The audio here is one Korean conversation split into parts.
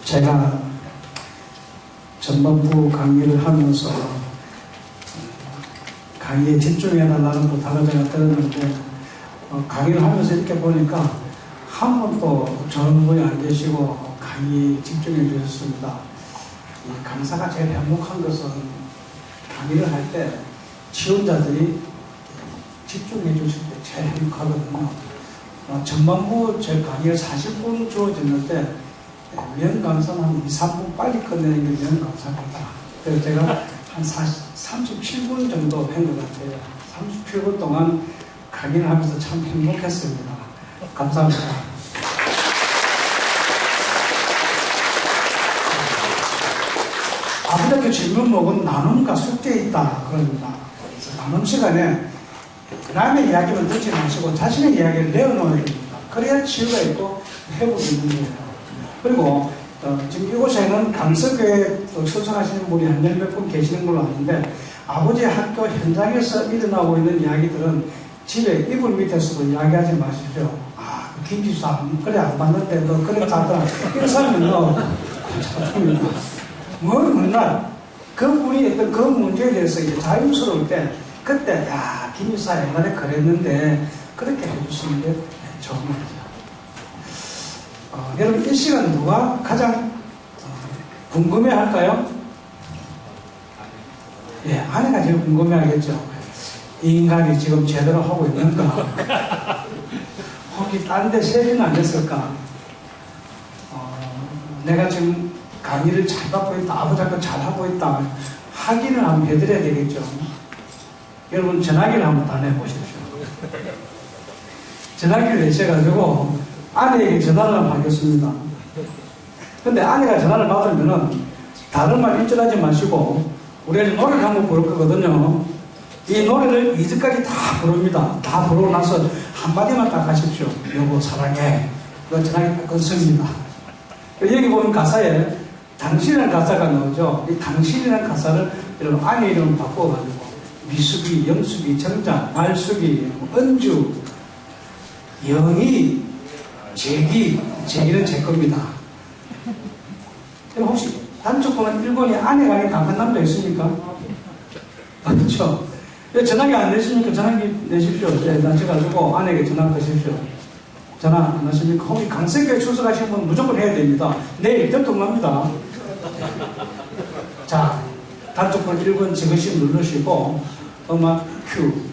제가 전반부 강의를 하면서 강의에 집중해달라는 부탁을 제가 들었는데 강의를 하면서 이렇게 보니까 한 분도 전부에 안 계시고 강의에 집중해 주셨습니다. 이 강사가 제일 행복한 것은 강의를 할 때 지원자들이 집중해 주실 때 제일 행복하거든요. 전반부 제 강의에 40분 주어졌는데 면 강사는 한 2, 3분 빨리 끝내는 게 면 강사입니다. 그래서 제가 한 37분 정도 한 것 같아요. 37분 동안 강의를 하면서 참 행복했습니다. 감사합니다. 아버지께 질문목은 나눔과 숙제에 있다. 그럽니다. 그래서 나눔 시간에 남의 이야기만 듣지 마시고 자신의 이야기를 내어놓아야 됩니다. 그래야 치유가 있고 회복이 있는 거예요. 그리고 지금 이곳에는 강서교에 출석하시는 분이 한 10몇 분 계시는 걸로 아는데 아버지 학교 현장에서 일어나고 있는 이야기들은 집에 이불 밑에서도 이야기하지 마십시오. 아, 그 김지사 그래 안 봤는데 너 그래 자더라. 이런 사람은 참습니다. 뭘 맨날 그분이 어떤 그 문제에 대해서 이제 자유스러울 때 그때 야 김지사 옛날에 그랬는데 그렇게 해주시는 게 좋은 거죠. 여러분 이 시간 누가 가장 궁금해 할까요? 예, 아내가 제일 궁금해 하겠죠. 이 인간이 지금 제대로 하고 있는가? 혹시 딴 데 세리는 안 됐을까? 내가 지금 강의를 잘 받고 있다, 아버지가 잘 하고 있다, 확인을 한번 해드려야 되겠죠. 여러분 전화기를 한번 다 내보십시오. 전화기를 내셔가지고 아내에게 전화를 한번 하겠습니다. 근데 아내가 전화를 받으면은 다른 말 일절하지 마시고 우리가 노래를 한번 부를 거거든요. 이 노래를 2절까지 다 부릅니다. 다 부르고 나서 한마디만 딱 하십시오. 여보 사랑해. 그건 전화기 딱 끊습니다. 여기 보면 가사에 당신이라는 가사가 나오죠. 이 당신이라는 가사를 여러분 아내 이름을 바꿔가지고 미숙이, 영숙이, 정자, 말숙이, 은주, 영희, 제기는 제 겁니다. 혹시 단축번호 1번이 아내가 아닌 다른 남자 있습니까? 그렇죠. 전화기 안 내십니까? 전화기 내십시오. 나셔가지고 아내에게 전화 거십시오. 전화 안 하십니까? 혹시 강세교에 출석하시는 분 무조건 해야 됩니다. 내일 대통합니다. 자, 단축번호 1번 지그시 누르시고 음악 큐.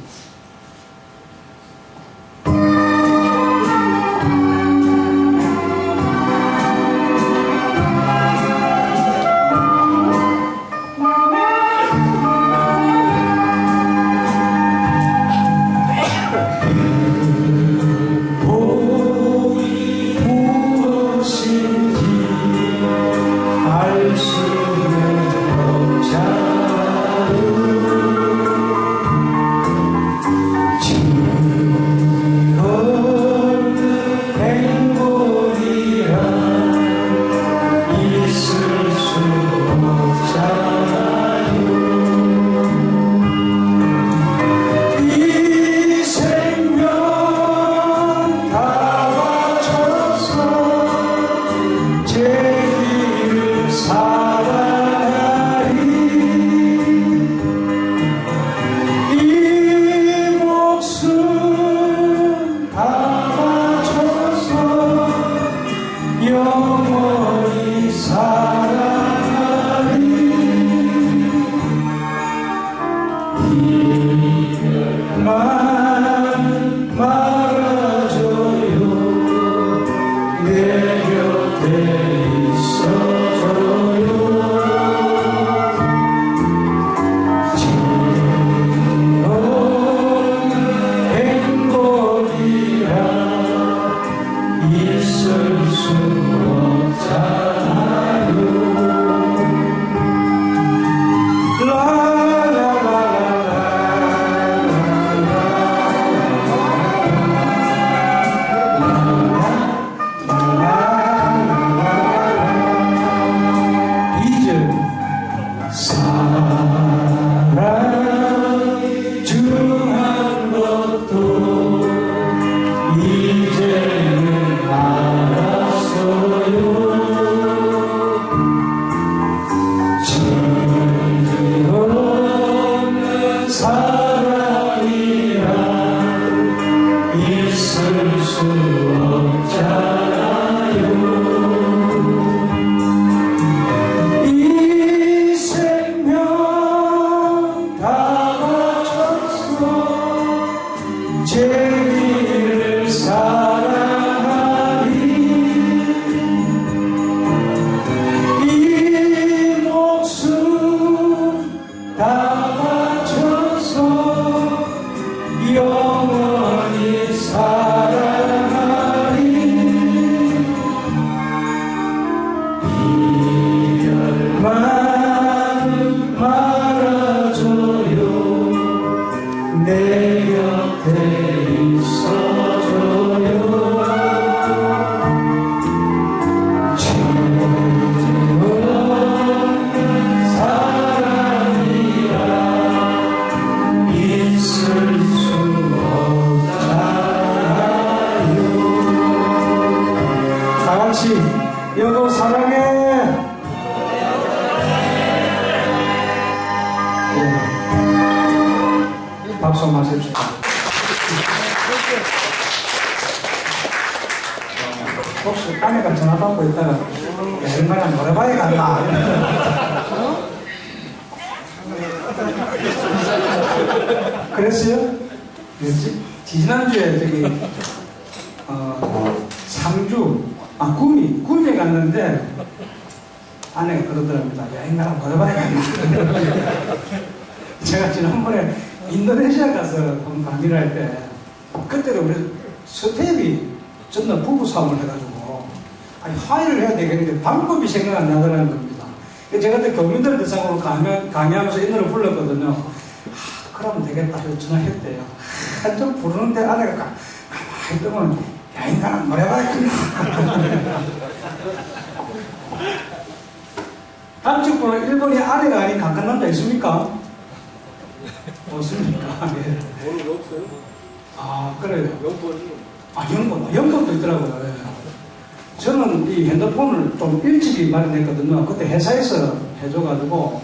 있을 수 없잖아요. 이 생명 다 바쳐서 제 길을 사랑하리. 이 목숨 다 바쳐서 영원히 사랑하리. 이별만은 말아줘요. 내 곁에 있어줘요. 정없는 사랑이라 있을 수 없잖아요. 다같이 여보 사랑해. 박수 마십시오. 혹시 아내가 전화 받고 있다가 얼마나 노래방에 갔나? 그랬어요? 그랬지? 지난주에 저기 상주 구미에 갔는데 아내가 그러더랍니다. 야, 인간아 노래방에 갔나? 제가 지난번에 인도네시아 가서 한번 강의를 할 때 그때도 우리 스텝이 전날 부부싸움을 해가지고 화해를 해야 되겠는데 방법이 생각 안 나더라는 겁니다. 제가 그때 교민들 대상으로 강의하면서 이 노래 불렀거든요. 그러면 되겠다 해서 전화했대요. 한참 부르는데 아내가 가만히 있더만 야 인간아 노래방에 갔나? 단축번호 1번이 아내가 아닌 강한 남자 있습니까? 없습니까? 예. 오늘 없어요? 그래요. 영번이? 영번도 있더라고요. 예. 저는 이 핸드폰을 좀 일찍이 마련했거든요. 그때 회사에서 해줘가지고,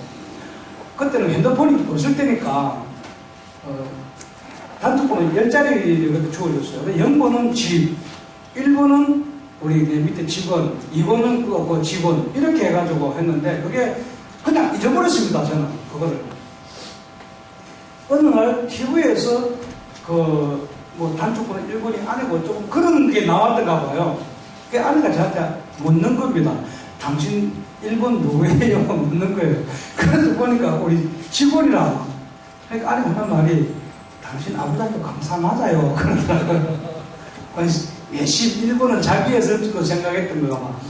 그때는 핸드폰이 없을 때니까, 단축번호 10자리를 주어졌어요. 0번은 집, 1번은 우리 밑에 직원, 2번은 그 직원, 이렇게 해가지고 했는데, 그게 그냥 잊어버렸습니다, 저는. 그거를. 어느 날 TV에서 단축번호 1번이 아니고 조금 그런 게 나왔던가 봐요. 그 아내가 저한테 묻는 겁니다. 당신 1번 누구예요? 묻는 거예요. 그래서 보니까 우리 직원이라. 그러니까 아내가 하는 말이 당신 아버지한테 감사 맞아요. 그러더라고요. 왜 11번은 자기의 설정도 생각했던 거가 막.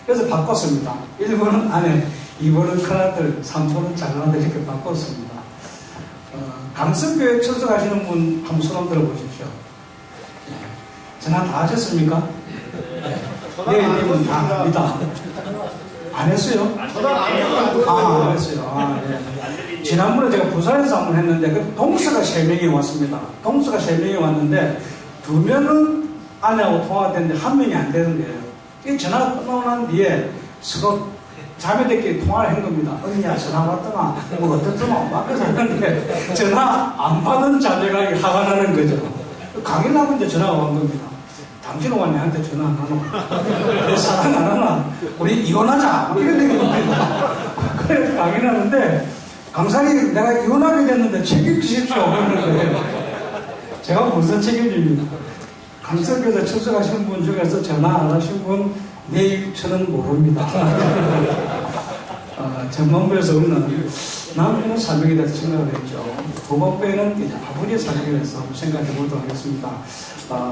그래서 바꿨습니다. 1번은 아내, 2번은 큰아들, 3번은 작은아들 이렇게 바꿨습니다. 강성교회 출석하시는 분 한번 손 한번 들어보십시오. 전화 다 하셨습니까? 네, 다 합니다. 안 했어요? 안 했어요. 예. 지난번에 제가 부산에서 한번 했는데 동서가 3명이 왔습니다. 동서가 3명이 왔는데 2명은 아내하고 통화가 됐는데 1명이 안 되는 거예요. 이 전화가 끝나고 난 뒤에 서로 자매들끼리 통화를 한 겁니다. 언니야 전화 왔더나 뭐 어떻더나 막 그래서 하는데 전화 안 받은 자매가 화가 나는 거죠. 강의하고 이제 전화가 온 겁니다. 당신은 와 내한테 전화 안 하노? 내 사랑 안 하나? 우리 이혼하자 이런 얘기 겁니다. 그래서 강의하는데 강사님 내가 이혼하게 됐는데 책임지십시오 그러는 거예요. 제가 무슨 책임집니까? 강석에서 출석하시는 분 중에서 전화 안 하신 분 내일 저는 모릅니다. 전문부에서 우리는 남편의 사명에 대해서 생각을 했죠. 부모부에는 이제 아버지의 사명에 대해서 한번 생각해 보도록 하겠습니다.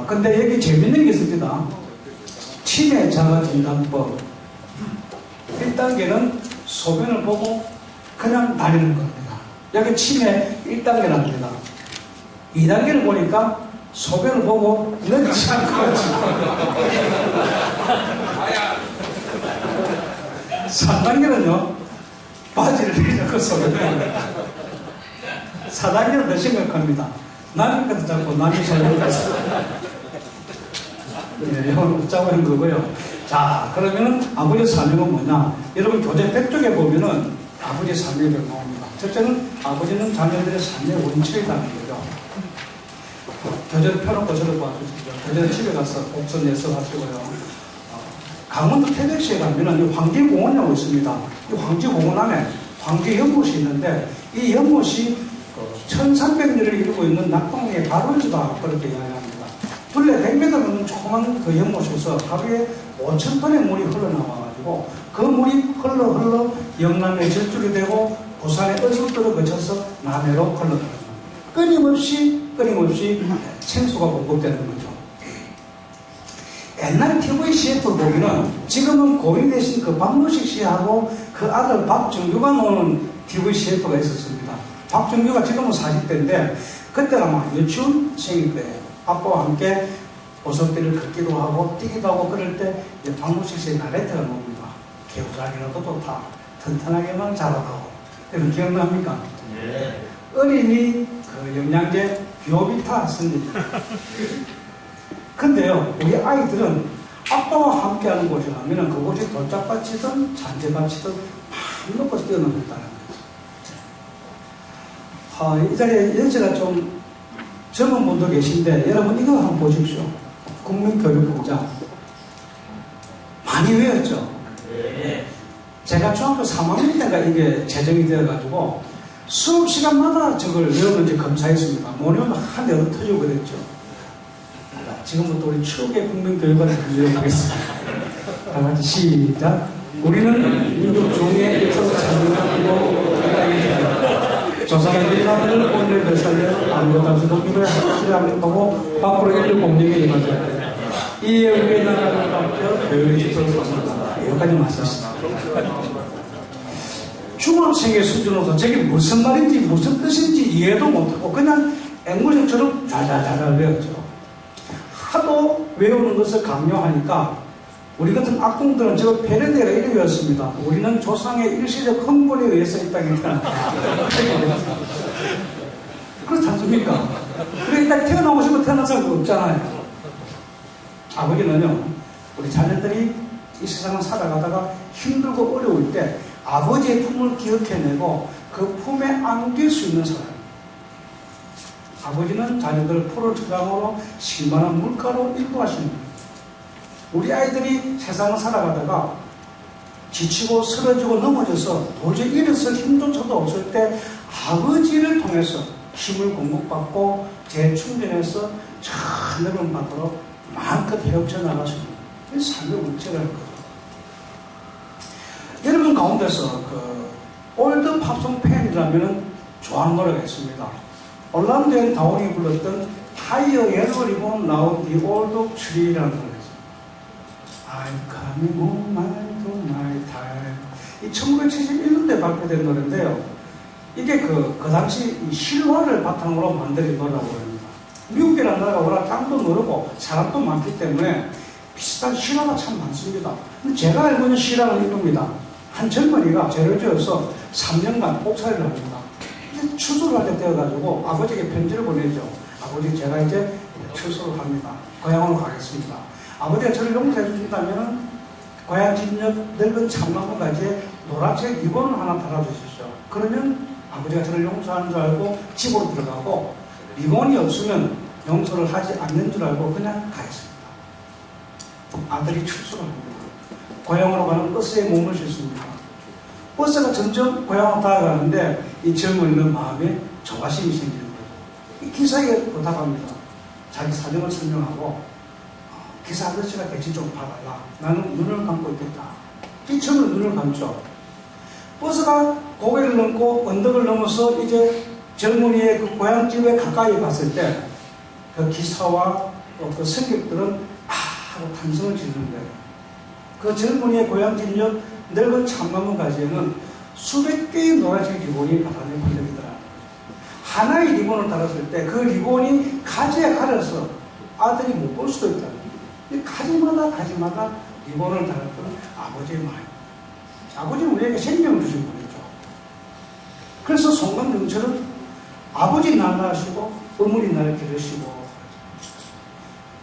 근데 여기 재밌는 게 있습니다. 치매 자가 진단법. 1단계는 소변을 보고 그냥 다니는 겁니다. 여기 치매 1단계랍니다. 2단계를 보니까 소변을 보고 넣지 않고 3단계는요 바지를 내놓고 소변을 4단계는 더 심각합니다. 남의 것도 잡고 남의 소변을 뺐어요. 네, 이건 웃자고 하는 거고요. 자, 그러면은 아버지의 사명은 뭐냐? 여러분 교재 100쪽에 보면은 아버지의 사명이 나옵니다. 첫째는 아버지는 자녀들의 삶의 원칙이라는 거죠. 교재를 펴놓고 저를 봐주시죠. 교재를 집에 가서 복선 내서 하시고요. 강원도 태백시에 가면은 이 황지공원이라고 있습니다. 이 황지공원 안에 황지 연못이 있는데 이 연못이 1300년을 이루고 있는 낙동리의 발원지다 그렇게 이야기합니다. 둘레 100m 넘는 조그만 그 연못에서 하루에 5,000톤의 물이 흘러나와가지고 그 물이 흘러 영남에 절줄이 되고 부산의 얼굴들을 거쳐서 남해로 흘러가는 끊임없이 생수가 공급되는 거죠. 옛날 TV CF 보기는 지금은 고인 대신 그 박무식 씨하고 그 아들 박정규가 나오는 TV CF가 있었습니다. 박정규가 지금은 40대인데 그때가 막 유치원생일 때예요. 아빠와 함께 보석대를 걷기도 하고 뛰기도 하고 그럴 때 박무식 씨의 나레트가 나옵니다. 개우자기라도 좋다. 튼튼하게만 자라고. 여러분 기억납니까? 네. 어린이 그 영양제 비오비타 씁니다. 근데요, 우리 아이들은 아빠와 함께하는 곳에 가면은 그곳이 돌짝밭이든 잔재밭이든 막 먹고 뛰어넘었다는 거죠. 이 자리에 연세가 좀 젊은 분도 계신데 여러분 이거 한번 보십시오. 국민교육공장 많이 외웠죠? 네. 제가 중학교 3학년 때가 이게 제정이 되어가지고 수업 시간마다 저걸 외우는지 검사했습니다. 모르면 한 대로 터지고 그랬죠. 지금부터 우리 추억의 국민교육을 해보도록 하겠습니다. 다 같이 시작. 우리는 민족 중에 일서로 참여하고 조사가 일하는 오늘 몇 살에 아무것도 없이 독립을 하지 않고 밖으로 인류 공력에 임하자. 이에 우리의 나라를 바뀌어 교육의 집을 섭니다. 여기까지 맞췄습니다. 중학생의 수준으로서 저게 무슨 말인지 무슨 뜻인지 이해도 못하고 그냥 앵무새처럼 잘잘 외웠죠. 하도 외우는 것을 강요하니까 우리 같은 악동들은 저 페레데가 이렇게 외웠습니다. 우리는 조상의 일시적 흥분에 의해서 이 땅에 태어났다. 그렇지 않습니까? 그래 일단 태어나고 싶으면 태어난 사람도 없잖아요. 아버지는요, 우리 자녀들이 이 세상을 살아가다가 힘들고 어려울 때 아버지의 품을 기억해내고 그 품에 안길 수 있는 사람. 아버지는 자녀들을 포를 저장으로 실만한 물가로 인도하십니다. 우리 아이들이 세상을 살아가다가 지치고 쓰러지고 넘어져서 도저히 일어설 힘조차도 없을 때 아버지를 통해서 힘을 공급받고 재충전해서 저 넓은 밖으로 마음껏 헤엄쳐 나가십니다. 이 삶의 원칙을 거죠. 여러분 가운데서 그 올드 팝송 팬이라면 좋아하는 노래가 있습니다. 올란도 앤 다운이 불렀던 하이어 옐로 리본 나온 디 올드 트리라는 노래죠. I'm coming home to my time. 이 1971년도에 발표된 노래인데요. 이게 그 당시 실화를 바탕으로 만든 노래라고 합니다. 미국이라는 나라가 워낙 땅도 넓고 사람도 많기 때문에 비슷한 실화가 참 많습니다. 근데 제가 알고 있는 실화는 이겁니다. 한 젊은이가 죄를 지어서 3년간 옥살이를 합니다. 추수를 할 때 되어가지고 아버지에게 편지를 보내죠. 아버지 제가 이제 추수를 합니다. 고향으로 가겠습니다. 아버지가 저를 용서해 주신다면 고향 집 옆 넓은 참나무 가지에 노란색 리본을 하나 달아주십시오. 그러면 아버지가 저를 용서하는 줄 알고 집으로 들어가고 리본이 없으면 용서를 하지 않는 줄 알고 그냥 가겠습니다. 아들이 출소를 합니다. 고향으로 가는 버스에 몸을 싣습니다. 버스가 점점 고향으로 다가가는데 이 젊은이는 마음에 조바심이 생기는 거죠. 이 기사에게 부탁합니다. 자기 사정을 설명하고 기사 아저씨가 대신 좀 봐달라. 나는 눈을 감고 있겠다. 이 처음으로 눈을 감죠. 버스가 고개를 넘고 언덕을 넘어서 이제 젊은이의 그 고향집에 가까이 갔을 때 그 기사와 그 승객들은 하고 탄성을 지르는 거예요. 그 젊은이의 고향집 옆 넓은 참나무 가지에는 수백 개의 노란색 리본이 바닥에 걸려있더라. 하나의 리본을 달았을 때 그 리본이 가지에 가려서 아들이 못 볼 수도 있다. 가지마다 리본을 달았던 아버지의 마음. 아버지는 우리에게 생명을 주신 분이죠. 그래서 송강영철은 아버지 날 낳으시고 어머니 날 기르시고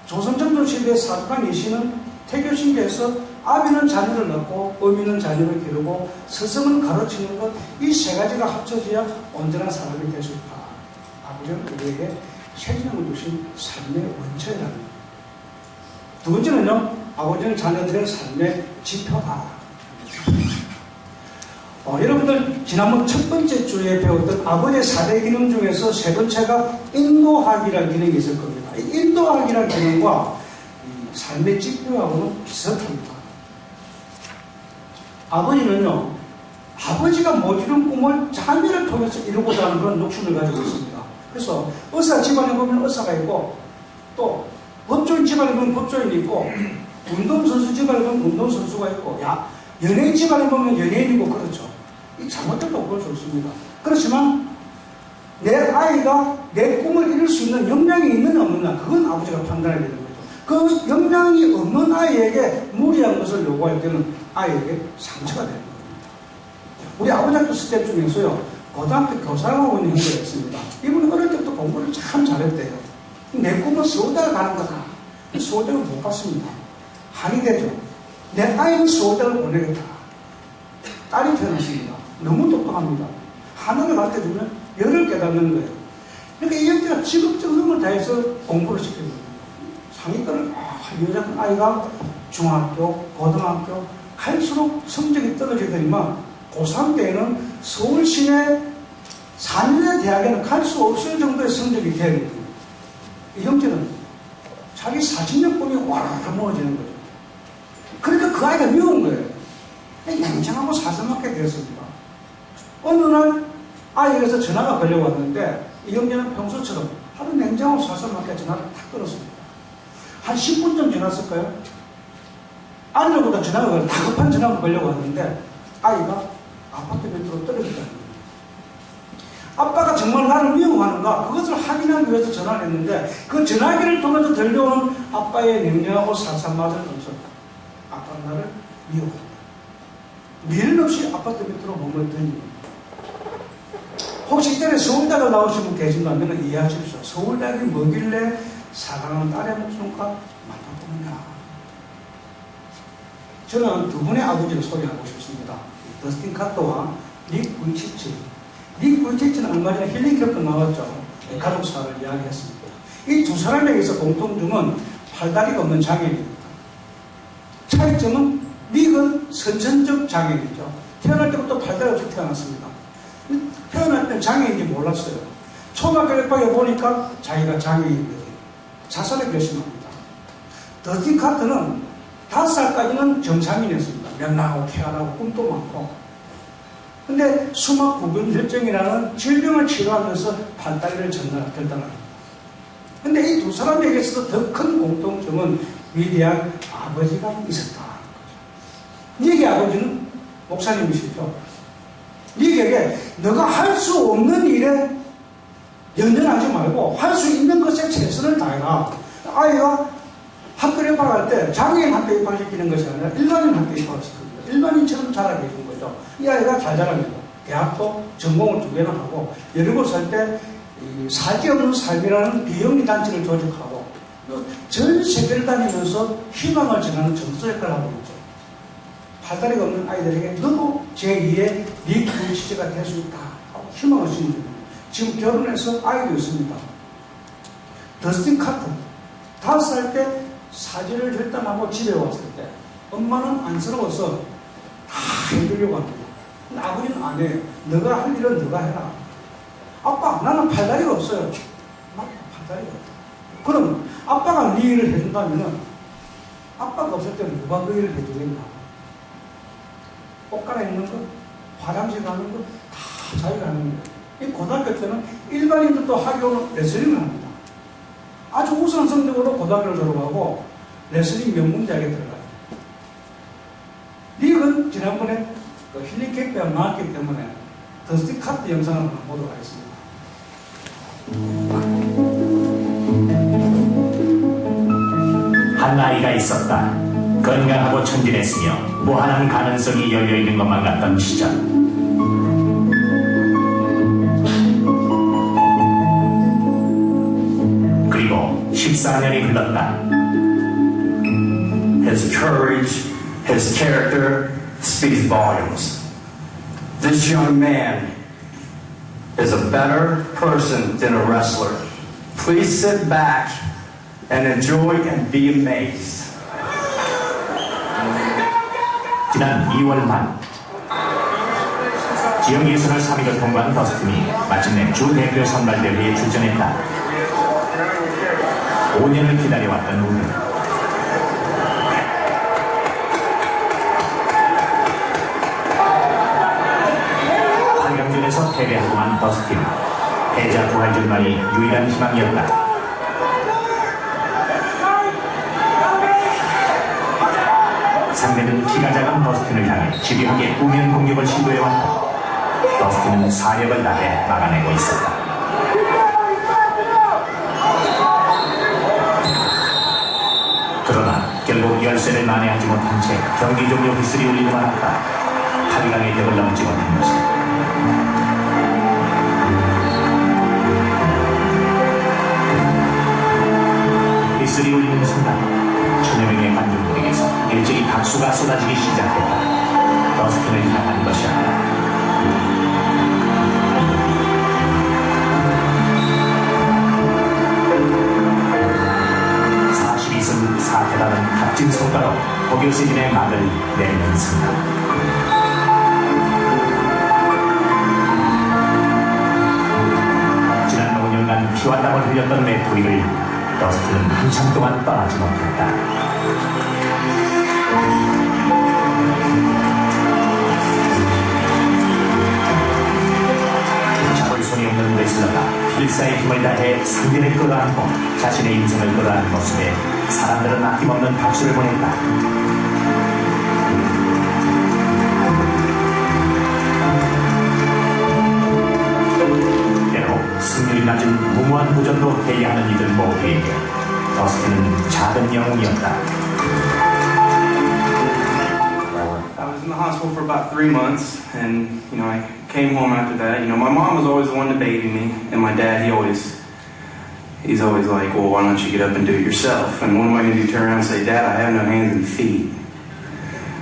조선정조 시대의 사두관 이씨는 태교신교에서 아비는 자녀를 낳고 어미는 자녀를 기르고 스승을 가르치는 것 이 세 가지가 합쳐져야 온전한 사람이 될 수 있다. 아버지는 우리에게 생명을 주신 삶의 원천이라는 거예요. 두 번째는요, 아버지는 자녀들의 삶의 지표다. 여러분들 지난번 첫 번째 주에 배웠던 아버지의 4대 기능 중에서 세 번째가 인도학이라는 기능이 있을 겁니다. 이 인도학이라는 기능과 이 삶의 지표하고는 비슷합니다. 아버지는요, 아버지가 못 이룬 꿈을 자녀를 통해서 이루고자 하는 그런 욕심을 가지고 있습니다. 그래서 의사 집안에 보면 의사가 있고, 또 법조인 집안에 보면 법조인이 있고, 운동선수 집안에 보면 운동선수가 있고, 연예인 집안에 보면 연예인이고, 그렇죠. 이 잘못된 거 볼 수 있습니다. 그렇지만 내 아이가 내 꿈을 이룰 수 있는 역량이 있느냐 없느냐, 그건 아버지가 판단해야 되는 거죠. 그 역량이 없는 아이에게 무리한 것을 요구할 때는 아이에게 상처가 되는 겁니다. 우리 아버지 학교 스텝 중에서요, 고등학교 교사를 하고 있는 형제가 있습니다. 이분은 어릴 때부터 공부를 참 잘했대요. 내 꿈은 서울대를 가는 거다. 서울대를 못 갔습니다. 한이 되죠. 내 아이는 서울대를 보내겠다. 딸이 태어났습니다. 너무 똑똑합니다. 하늘을 가르쳐주면 열을 깨닫는 거예요. 그러니까 이 형제가 지극적 힘을 다해서 공부를 시켜줍니다. 상위권을 여자 아이가 중학교, 고등학교 갈수록 성적이 떨어지더니만 고3 때에는 서울 시내 4년의 대학에는 갈 수 없을 정도의 성적이 되는 거예요. 이 형제는 자기 40년 꿈이 와르르 무너지는 거죠. 그러니까 그 아이가 미운 거예요. 냉정하고 사슴맞게 되었습니다. 어느 날 아이에게서 전화가 걸려왔는데 이 형제는 평소처럼 하루 냉정하고 사슴맞게 전화를 탁 끊었습니다. 한 10분쯤 지났을까요? 아니로부터 전화가 걸려, 다급한 전화가 걸려왔는데 아이가 아파트 밑으로 떨어졌다는 거예요. 아빠가 정말 나를 미워하는가, 그것을 확인하기 위해서 전화를 했는데 그 전화기를 통해서 들려오는 아빠의 냉정하고 사슴맞은 음성, 아빠는 나를 미워한다. 미련 없이 아파트 밑으로 몸을 던집니다. 혹시 이전에 서울대가 나오신 분 계신다면 이해하십시오. 서울대학이 뭐길래 사랑하는 딸의 목숨과 맞바꾸느냐. 저는 두 분의 아버지를 소개하고 싶습니다. 더스틴 카터와 닉 부이치치. 닉 부이치치는 얼마 전에 힐링 캠프 나왔죠. 가족사를 이야기했습니다. 이 두 사람에게서 공통점은 팔다리가 없는 장애인입니다. 차이점은 닉은 선천적 장애인이죠. 태어날 때부터 팔다리 없이 태어났습니다. 태어날 때는 장애인인지 몰랐어요. 초등학교 1학년에 보니까 자기가 장애인이거든요. 자살을 결심합니다. 더스틴 카터는 5살까지는 정상인이었습니다. 명랑하고 쾌활하고 꿈도 많고. 근데 수막부근혈증이라는 질병을 치료하면서 팔다리를 결단합니다. 근데 이 두 사람에게 있어서 더 큰 공통점은 위대한 아버지가 있었다. 닉의 아버지는 목사님이시죠. 닉에게 너가 할 수 없는 일에 연연하지 말고 할 수 있는 것에 최선을 다해라. 아이가 학교에 입학할 때 장애인 학교 입학시키는 것이 아니라 일반인 학교 입학시킵니다. 일반인처럼 자라게 해준 거죠. 이 아이가 잘 자랍니다. 대학도 전공을 2개나 하고 17살 때 살기 없는 삶이라는 비영리 단체를 조직하고 전 세계를 다니면서 희망을 전하는 정서 역할을 하고 있죠. 팔다리가 없는 아이들에게 너도 제2의 닉 부이치치가 될 수 있다 하고 희망을 심어줍니다. 지금 결혼해서 아이도 있습니다. 더스틴 카터 5살 때 사진을 결단하고 집에 왔을 때 엄마는 안쓰러워서 다 해주려고 합니다. 근데 아버지는 안 해요. 너가 할 일은 너가 해라. 아빠, 나는 팔다리가 없어요. 팔다리가 없다. 그럼 아빠가 네 일을 해준다면 아빠가 없을 때는 누가 그 일을 해주겠나? 옷 갈아입는 것, 화장실 가는 것 다 자기가 하는 거예요. 이 고등학교 때는 일반인들도 학교 레슬링을 합니다. 아주 우수한 성적으로 고등학교를 졸업하고 레슬링 명문대학에 들어가요. 닉은 지난번에 그 힐링 캠프에 나왔기 때문에 더스틴 카터 영상을 한번 보도록 하겠습니다. 한 아이가 있었다. 건강하고 천진했으며 무한한 가능성이 열려있는 것만 같던 시절. 그리고 14년이 흘렀다. His courage, his character speaks volumes. This young man is a better person than a wrestler. Please sit back and enjoy and be amazed. 지난 2월 말 지역 예선을 3위로 통과한 더스틴이 마침내 주 대표 선발 대회에 출전했다. 5년을 기다려왔던 우리. 8강전에서 패배하고만 더스틴. 패자 부활전만이 유일한 희망이었다. 상대는 키가 작은 더스틴을 향해 집요하게 후면 공격을 시도해왔다. 더스틴은 사력을 다해 막아내고 있었다. 그러나 결국 열세를 만회하지 못한 채 경기 종료 휘슬이 울리고 말았다. 8강의 벽을 넘지 못한 것이다. 휘슬이 울리는 순간 천여 명의 관중들에게서 일제히 박수가 쏟아지기 시작했다. 더스틴을 향한 것이었다. 사태라는 값진 성과로 고교 시즌의 막을 내리는 순간 지난 5년간 피와 땀을 흘렸던 메토리를 더스틴은 한참 동안 떠나지 못했다. 잡을 손이 없는 레슬러가 필사의 힘을 다해 상대를 끌어안고 자신의 인생을 끌어안는 모습에 사람들은 아낌없는 박수를 보냈다. 때로 승률이 낮은 무모한 도전도 해야 하는 이들 모두에게 더스틴은 작은 영웅이었다. I was in the hospital for about 3 months, and I came home after that. My mom was always the one to baby me, and my dad, he's always like, well, why don't you get up and do it yourself? And what am I going to do? Turn around and say, Dad, I have no hands and feet.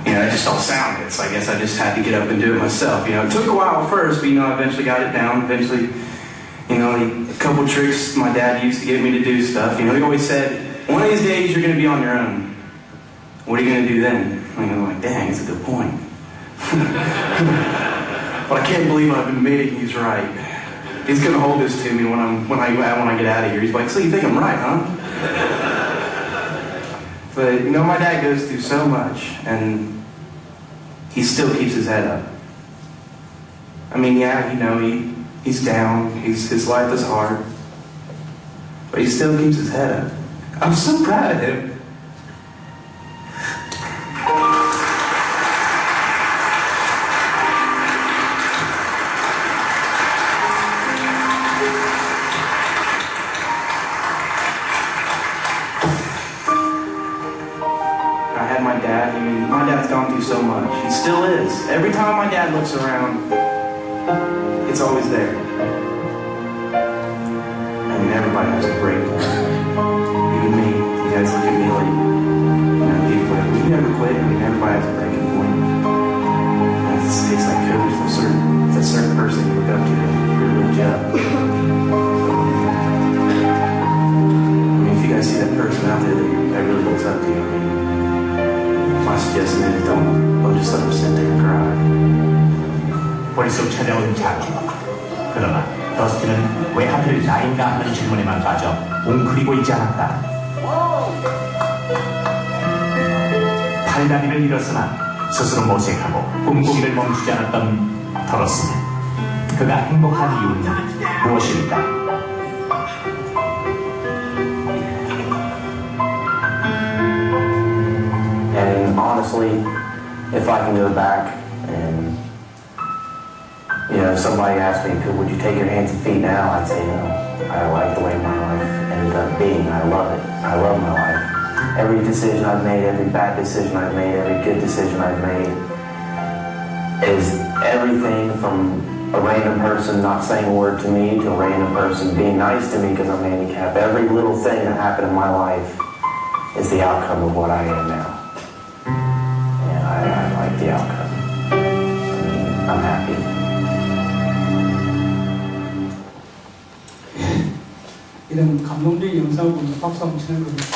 That just all sounded. So I guess I just had to get up and do it myself. It took a while first, but I eventually got it down. Eventually, a couple tricks my dad used to get me to do stuff. He always said, one of these days you're going to be on your own. What are you going to do then? I'm like, dang, that's a good point. But I can't believe I've been admitting he's right. He's going to hold this to me when I get out of here. He's like, so you think I'm right, huh? But, my dad goes through so much, and he still keeps his head up. I mean, yeah, he's down. His life is hard. But he still keeps his head up. I'm so proud of him. My dad's gone through so much. He still is. Every time my dad looks around, it's always there. I mean, everybody has a break. Even me. You guys look at me like, people like, we never quit. I mean, everybody has a breaking point. It's like coach. It's a certain person you look up to that really lift you up. I mean, if you guys see that person out there that really looks up to you, my suggestion is don't just let them sit there and cry. 머릿속 찾아온 자기. 그러나 더스틴은 왜 하필 나인가 하는 질문에만 빠져 웅크리고 있지 않았다. 팔다리를 잃었으나 스스로 모색하고 꿈꾸기를 멈추지 않았던 더스틴. 그가 행복한 이유는 무엇일까? And honestly, if I can go back and, if somebody asked me, would you take your hands and feet now? I'd say no. I like the way my life ended up being. I love it. I love my life. Every decision I've made, every bad decision I've made, every good decision I've made is everything from a random person not saying a word to me to a random person being nice to me because I'm handicapped. Every little thing that happened in my life is the outcome of what I am now. I like the outcome. I'm happy. 이런 감동적인 영상을 보면 박수 한번 치는 겁니다.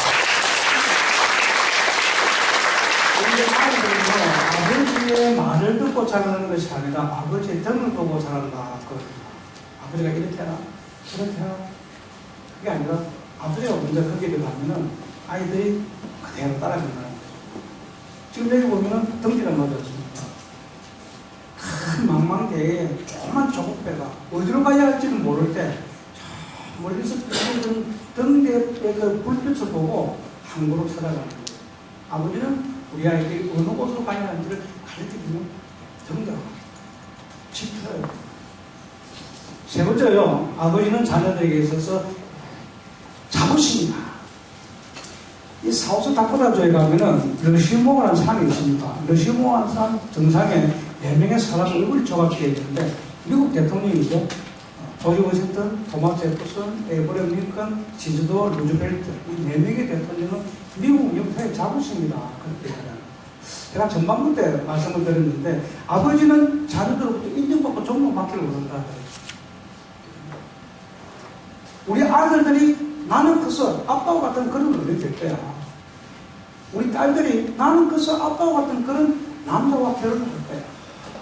우리 아이들은요, 아버지의 말을 듣고 자라는 것이 아니라 아버지의 등을 보고 자란다. 아버지가 이렇게 해라, 저렇게 해라. 그게 아니라 아버지가 먼저 거기에 들어가면은 아이들이 그대로 따라간다는 거죠. 지금 여기 보면은 등기를 맞았습니다. 큰 망망대해에 조그만 조국배가 어디로 가야 할지는 모를 때 멀리서 등대의 그 불빛을 보고 항구로 찾아가는 거예요. 아버지는 우리 아이들이 어느 곳으로 가야 하는지를 가르쳐주는 등대로 지켜요. 세 번째요, 아버지는 자녀들에게 있어서 자부심이다. 이 사우스 다코타주에 가면은 러시모어라는 산이 있습니다. 러시모어라는 산 정상에 4명의 사람 얼굴이 조각되어 있는데 미국 대통령이죠. 조지 워싱턴, 토마스 제퍼슨, 에이브러햄 링컨, 지주도 루즈벨트, 이 4명의 대통령은 미국 역사의 자부심이다. 그렇게 하잖아요. 제가 전반부 때 말씀을 드렸는데 아버지는 자녀들로부터 인정받고 존경받기를 원한다. 우리 아들들이 나는 커서 아빠와 같은 그런 어른이 될 거야. 우리 딸들이 나는 커서 아빠와 같은 그런 남자와 결혼을 할 거야.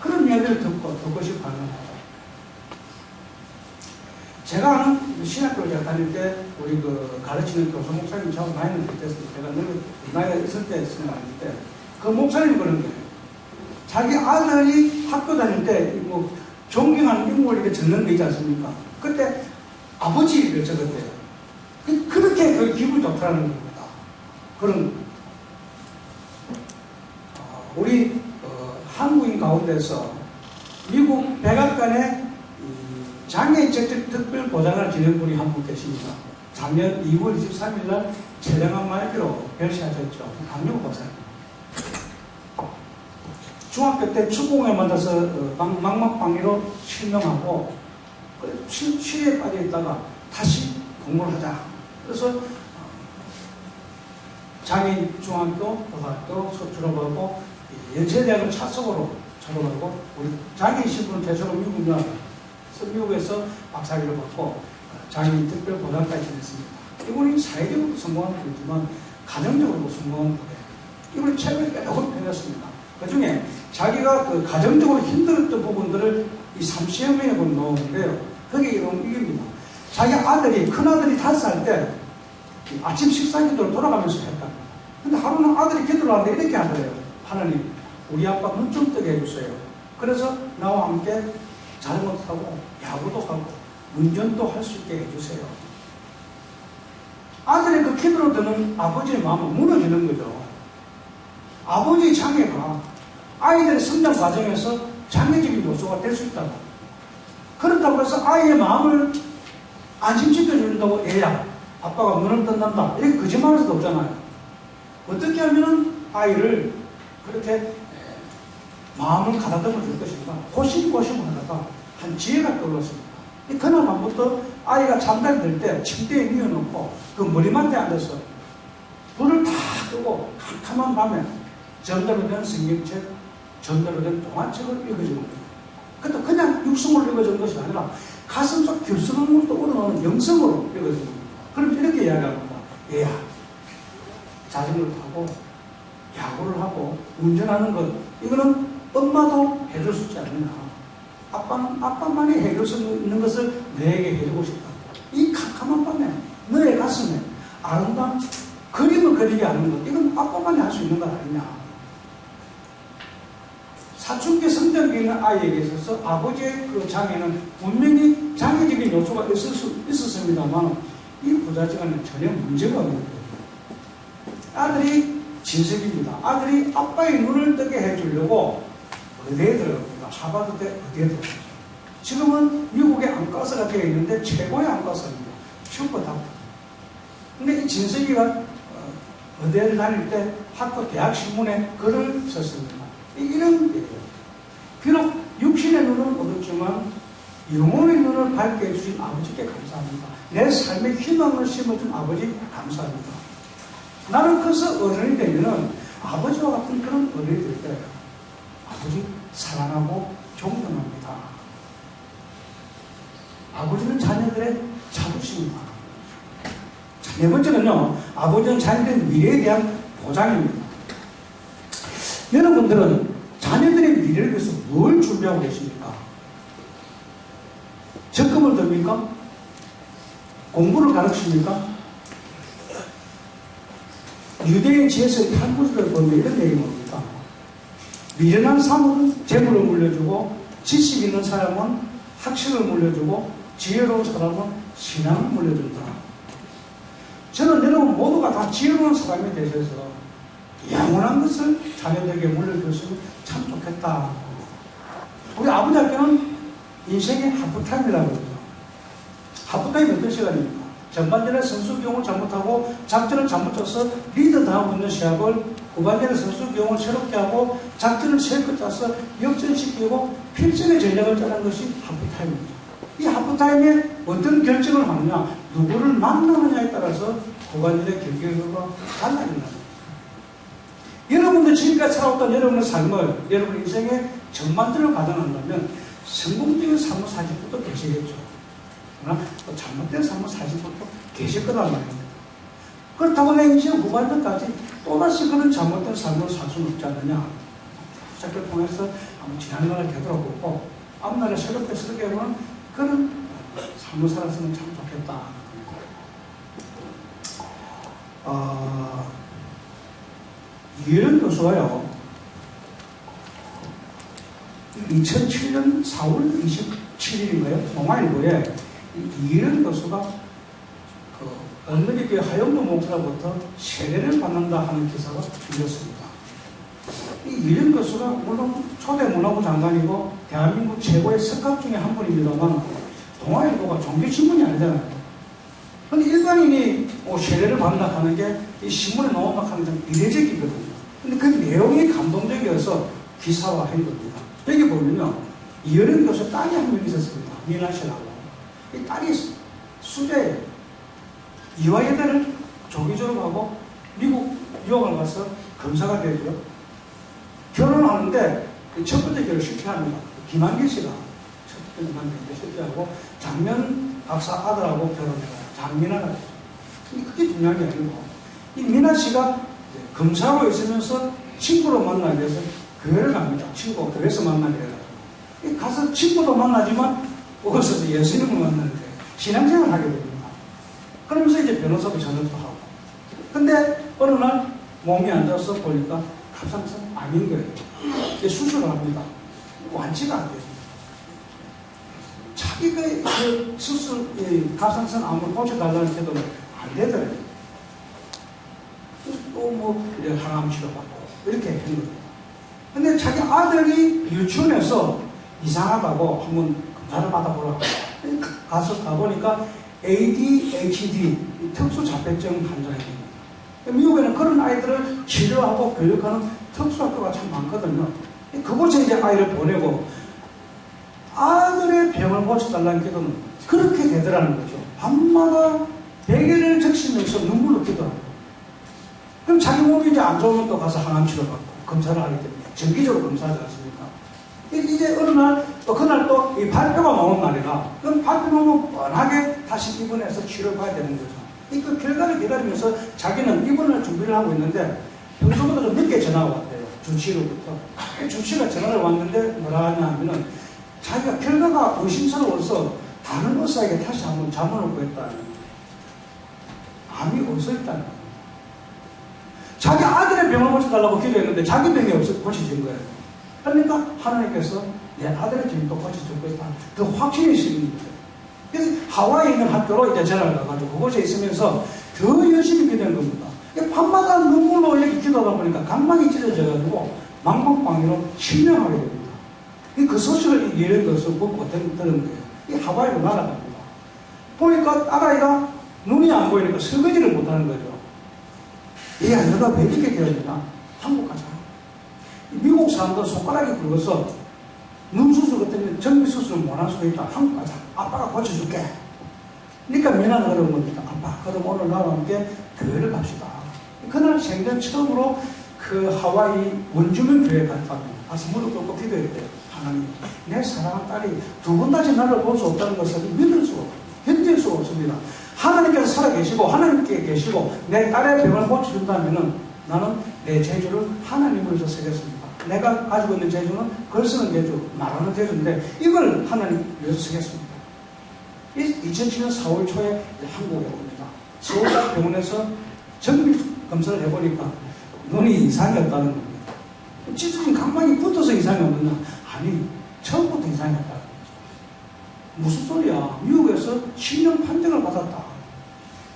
그런 이야기를 듣고 싶어 하는 거죠. 제가 아는 신학교를 제가 다닐 때 우리 그 가르치는 교수 목사님 저하고 나이는 됐습니다. 제가 늘 나이가 있을 때 생각하는데 그 목사님이 그런 거예요. 자기 아들이 학교 다닐 때 뭐 존경하는 인물을 이렇게 적는 거 있지 않습니까? 그때 아버지를 적었대요. 그렇게 그 기분이 좋다는 겁니다. 그런 우리 한국인 가운데서 미국 백악관의 장애인적 특별 보장을 지낸 분이 한 분 계십니다. 작년 2월 23일 날 촬영한 말기로 별세하셨죠. 강용호 박사님. 중학교 때 축구공에 만나서 망막방위로 실명하고 치료에 빠져 있다가 다시 공부를 하자. 그래서 장애인 중학교, 고등학교 졸업하고 연세대학을 차석으로 졸업하고 우리 장애인 신분 대체로 미국에서 박사학위를 받고 장애인 특별 보장까지 지냈습니다. 이분이 사회적으로 성공한 분이지만 가정적으로도 성공한 분이에요. 이분이 책을 여러 권 펴냈습니다. 그 중에 자기가 그 가정적으로 힘들었던 부분들을 이 30여 권 넣었는데요. 거기에 이깁니다. 자기 아들이, 큰아들이 5살 때 아침 식사 기도를 돌아가면서 했다. 근데 하루는 아들이 기도를 하는데 이렇게 하더래요. 하나님, 우리 아빠 눈 좀 뜨게 해주세요. 그래서 나와 함께 자전거도 타고 야구도 하고 운전도 할 수 있게 해주세요. 아들의 그 기도를 듣는 아버지의 마음은 무너지는 거죠. 아버지의 장애가 아이들의 성장 과정에서 장애적인 요소가 될 수 있다고. 그렇다고 해서 아이의 마음을 안심시켜준다고 애야, 아빠가 눈을 뜬단다, 이렇게 거짓말할 수도 없잖아요. 어떻게 하면 아이를 그렇게 마음을 가다듬어 줄 것인가. 고심고심 하다가 한 지혜가 떠올랐습니다. 그날 밤부터 아이가 잠잘 때 침대에 누워놓고 그 머리맡에 앉아서 불을 다 끄고 캄캄한 밤에 전대로 된 성경책, 전대로 된 동화책을 읽어주는 거예요. 그것도 그냥 육성으로 읽어주는 것이 아니라 가슴속 결승으로부터 우러나오는 영성으로 읽어주는 겁니다. 그럼 이렇게 이야기합니다. 얘야, 자전거를 타고 야구를 하고 운전하는 것, 이거는 엄마도 해줄 수 있지 않느냐. 아빠는 아빠만이 해줄 수 있는 것을 너에게 해주고 싶다. 이 캄캄한 밤에 너의 가슴에 아름다운 그림을 그리게 하는 것, 이건 아빠만이 할 수 있는 것 아니냐. 사춘기 성장기 있는 아이에게 있어서 아버지의 그 장애는 분명히 장애적인 요소가 있었습니다만 이 부자지간에 전혀 문제가 없는 거예요. 아들이 진석입니다. 아들이 아빠의 눈을 뜨게 해주려고 의대에 들어갑니다. 하버드대 의대에 들어가죠. 지금은 미국의 안과사가 되어 있는데 최고의 안과사입니다. 슈퍼닥터. 근데 이 진석이가 의대를 다닐 때 학교 대학 신문에 글을 썼습니다. 이런 얘기예요. 비록 육신의 눈은 얻었지만 영혼의 눈을 밝게 해주신 아버지께 감사합니다. 내 삶에 희망을 심어준 아버지 감사합니다. 나는 커서 어른이 되면은 아버지와 같은 그런 어른이 될 때 아버지 사랑하고 존경합니다. 아버지는 자녀들의 자부심입니다. 네 번째는요, 아버지는 자녀들의 미래에 대한 보장입니다. 여러분들은 자녀들의 미래를 위해서 뭘 준비하고 계십니까? 적금을 듭니까? 공부를 가르칩니까? 유대인 지혜서의 탈무드를 보면 이런 내용이 뭡니까? 미련한 사람은 재물을 물려주고, 지식 있는 사람은 학식을 물려주고, 지혜로운 사람은 신앙을 물려준다. 저는 여러분 모두가 다 지혜로운 사람이 되셔서 영원한 것을 자녀들에게 물려줬으면 참 좋겠다. 우리 아버지 학교는 인생의 하프타임이라고 그러죠. 하프타임이 어떤 시간입니까? 전반전에 선수 비용을 잘못하고 작전을 잘못 짜서 리드 당하고 있는 시합을 후반전에 선수 비용을 새롭게 하고 작전을 새롭게 짜서 역전시키고 필승의 전략을 짜는 것이 하프타임입니다. 이 하프타임에 어떤 결정을 하느냐, 누구를 만나느냐에 따라서 후반전의 경기가 달라진다. 여러분도 지금까지 살아왔던 여러분의 삶을, 여러분 인생의 전반전을 가정한다면 성공적인 삶을 사실 것도 계시겠죠. 그러나 또 잘못된 삶을 사실 것도 계실 거란 말입니다. 그렇다고 내 인생 후반전까지 또다시 그런 잘못된 삶을 살 수는 없지 않느냐. 부작을 통해서 한번 지난 날을 되돌아보고 앞날에 새롭게 설계해보는 그런 삶을 살았으면 참 좋겠다. 이혜련 교수가요, 2007년 4월 27일인가요? 동아일보에 이혜련 교수가 언론에게 하영도 목사로부터 세례를 받는다 하는 기사가 실렸습니다. 이 이혜련 교수가 물론 초대 문화부 장관이고 대한민국 최고의 석학 중에 한 분입니다만 동아일보가 종교신문이 아니잖아요. 근데 일반인이 세례를 받는다 하는 게 이 신문에 나온다 하는 게 이례적이거든요. 근데 그 내용이 감동적이어서 기사화한 겁니다. 여기 보면요, 이혜련 교수 딸이 한 명 있었습니다. 미나 씨라고. 이 딸이 수재예요. 이화여대를 조기 졸업하고 미국 유학을 가서 검사가 되죠. 결혼을 하는데 첫 번째 결혼을 실패합니다. 김한길 씨가 첫 번째 만났는데 실패하고 장면 박사 아들하고 결혼해요. 장민아가 됐어요. 그게 중요한 게 아니고, 이 미나 씨가 검사로 있으면서 친구로 만나기 위해서 교회를 갑니다. 친구가 교회에서 만나게 해가지고. 가서 친구도 만나지만 거기서 예수님을 만나는데 신앙생활을 하게 됩니다. 그러면서 이제 변호사도 전역도 하고. 근데 어느 날 몸이 안 좋아서 보니까 갑상선 암인 거예요. 수술을 합니다. 완치가 안 돼요. 자기가 그 수술, 갑상선 암을 고쳐달라는 태도는 안 되더라고요. 또 항암 치료받고 이렇게 한 거예요. 근데 자기 아들이 유치원에서 이상하다고 한번 검사를 받아보라고 가서 가보니까 ADHD, 특수자폐증 환자입니다. 미국에는 그런 아이들을 치료하고 교육하는 특수학교가 참 많거든요. 그곳에 이제 아이를 보내고 아들의 병을 고쳐달라는 기도는 그렇게 되더라는 거죠. 밤마다 베개를 적시면서 눈물로 기도하고. 그럼 자기 몸이 이제 안 좋으면 또 가서 항암 치료받고 검사를 하기 때문에 정기적으로 검사하지 않습니까? 이제 어느 날, 또 그날 또 이 발표가 나온 날이라, 그럼 발표 나오면 뻔하게 다시 입원해서 치료를 봐야 되는 거죠. 그 결과를 기다리면서 자기는 입원을 준비를 하고 있는데 평소보다 좀 늦게 전화가 왔대요. 주치의로부터. 주치의가 전화를 왔는데 뭐라 하냐 하면은 자기가 결과가 의심스러워서 다른 의사에게 다시 한번 자문을 구했다는 거예요. 암이 어디서 있다는 거예요. 자기 아들의 병을 고쳐달라고 기도했는데 자기 병이 고쳐진 거예요. 그러니까 하나님께서 내 아들의 병도 고쳐줄 것이다. 그 확신이 있는 거예요. 그래서 하와이에 있는 학교로 이제 전화를 가가지고 그곳에 있으면서 더 열심히 기도한 겁니다. 밤마다 눈물로 이렇게 기도하다 보니까 각막이 찢어져가지고 망막방위로 실명하게 됩니다. 그 소식을 이해한 것을 보고 들은 거예요. 이 하와이로 날아갑니다. 보니까 딸아이가 눈이 안 보이니까 설거지를 못하는 거죠. 얘야, 너가 왜 이렇게 되어야 되나? 한국 가자. 미국 사람들 손가락이 굵어서 눈 수술 같은 정밀 수술을 못할 수도 있다. 한국 가자. 아빠가 고쳐줄게. 그러니까 미나는 그런 겁니다. 아빠, 그럼 오늘 나와 함께 교회를 갑시다. 그날 생전 처음으로 그 하와이 원주민 교회에 갔다고. 가서 무릎 꿇고 기도했대요. 하나님, 내 사랑하는 딸이 두 번 다시 나를 볼 수 없다는 것을 믿을 수가 없고 견딜 수가 없습니다. 하나님께서 살아계시고 하나님께 계시고 내 딸의 병을 고쳐준다면은 나는 내 재주를 하나님을 위해서 쓰겠습니다. 내가 가지고 있는 재주는 글 쓰는 재주, 말하는 재주인데 이걸 하나님 위해서 쓰겠습니다. 2007년 4월 초에 한국에 옵니다. 서울대병원에서 정밀 검사를 해보니까 눈이 이상이 없다는 겁니다. 찢어진 각막이 붙어서 이상이 없느냐? 아니, 처음부터 이상이 없다는 거죠. 무슨 소리야? 미국에서 10년 판정을 받았다.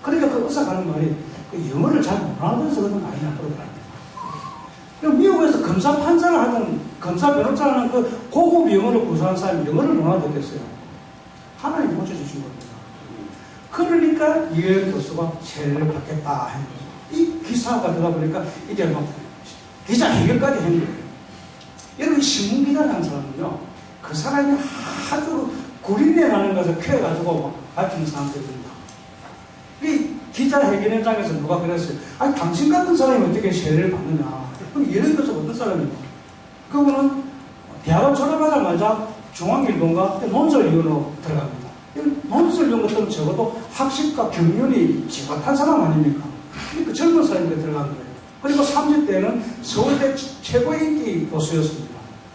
그러니까 그 의사가 하는 말이 그 영어를 잘 못하면서 그런 거 아니냐 그러더랍니다. 그럼 미국에서 검사 판사를 하는, 검사 변호사를 하는 그 고급 영어를 구사하는 사람이 영어를 못하겠어요. 하나님 고쳐주신 겁니다. 그러니까 이혜영 교수가 세례를 받겠다 하는 거죠. 이 기사가 들어가 보니까 이제 막 기자 해결까지 한 거예요. 여러분, 신문기자라는 사람은요, 그 사람이 아주 구린내 나는 것을 쾌가지고 막 밝히는 사람들입니다. 이 기자회견장에서 누가 그랬어요? 아니, 당신 같은 사람이 어떻게 세례를 받느냐. 그럼 예를 들어서 어떤 사람이에요? 그분은 대학을 졸업하자마자 중앙일보인가 논설위원으로 들어갑니다. 논설위원 같은 적어도 학식과 경륜이 지긋한 사람 아닙니까? 그러니까 젊은 사람들이 들어간 거예요. 그리고 30대는 서울대 최고의 인기 교수였습니다.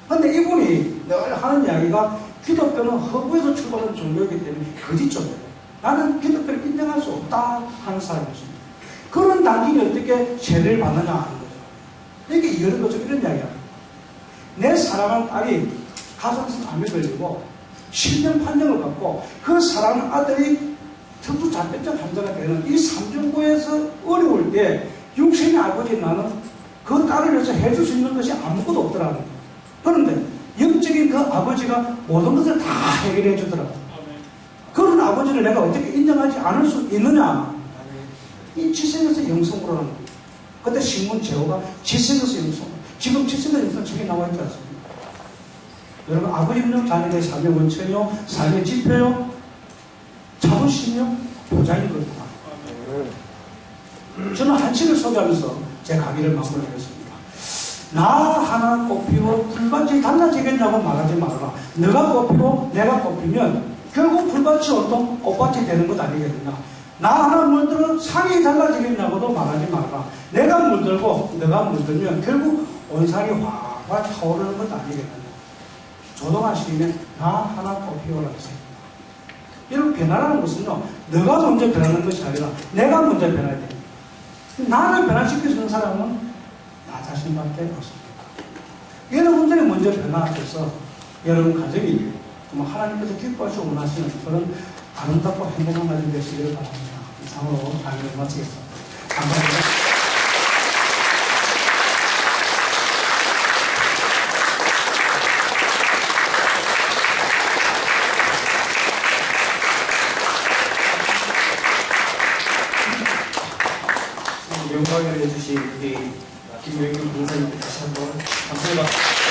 그런데 이분이 늘 하는 이야기가 기독교는 허구에서 출발한 종교이기 때문에 거짓 종교예요. 나는 기독교를 인정할 수 없다 하는 사람이었습니다. 그런 당신이 어떻게 세례를 받느냐 하는 거죠. 이게 이런 거죠. 이런 이야기합니다. 내 사랑하는 딸이 가슴에서 암에 걸리고 10년 판정을 받고 그 사랑하는 아들이 특수 자폐증 환자가 되는 이 삼중고에서 어려울 때 육신의 아버지 나는 그 딸을 위해서 해줄 수 있는 것이 아무것도 없더라고요. 그런데 영적인 그 아버지가 모든 것을 다 해결해 주더라고요. 그런 아버지를 내가 어떻게 인정하지 않을 수 있느냐? 이 지성에서 영성으로라는 거예요. 그때 신문 제호가 지성에서 영성. 지금 지성에서 영성 책에 나와 있지 않습니까? 여러분, 아버지는요, 자녀의 삶의 원천이요, 삶의 지표요, 자부심이요, 보장인 겁니다. 저는 한식을 소개하면서 제 강의를 마무리하겠습니다. 나 하나 꽃피고 풀밭이 달라지겠냐고 말하지 말아라. 너가 꽃피고 내가 꽃피면 결국 풀밭이 온통 꽃밭이 되는 것 아니겠느냐. 나 하나 물들어 산이 달라지겠냐고도 말하지 말아라. 내가 물들고 너가 물들면 결국 온 산이 확확 차오르는 것 아니겠느냐. 조동아 시인의 나 하나 꽃피고라고 했습니다. 여러분, 변화라는 것은요, 너가 먼저 변하는 것이 아니라 내가 먼저 변해야 됩니다. 나를 변화시킬 수 있는 사람은 나 자신밖에 없습니다. 여러분들이 먼저 변화하셔서 여러분 가정이 정말 하나님께서 기뻐하시고 원하시는 그런 아름답고 행복한 날이 되시기를 바랍니다. 이상으로 강의를 마치겠습니다. 감사합니다. 영광을 해주신 우리 김용균 공사님께 다시 한번 감사합니다.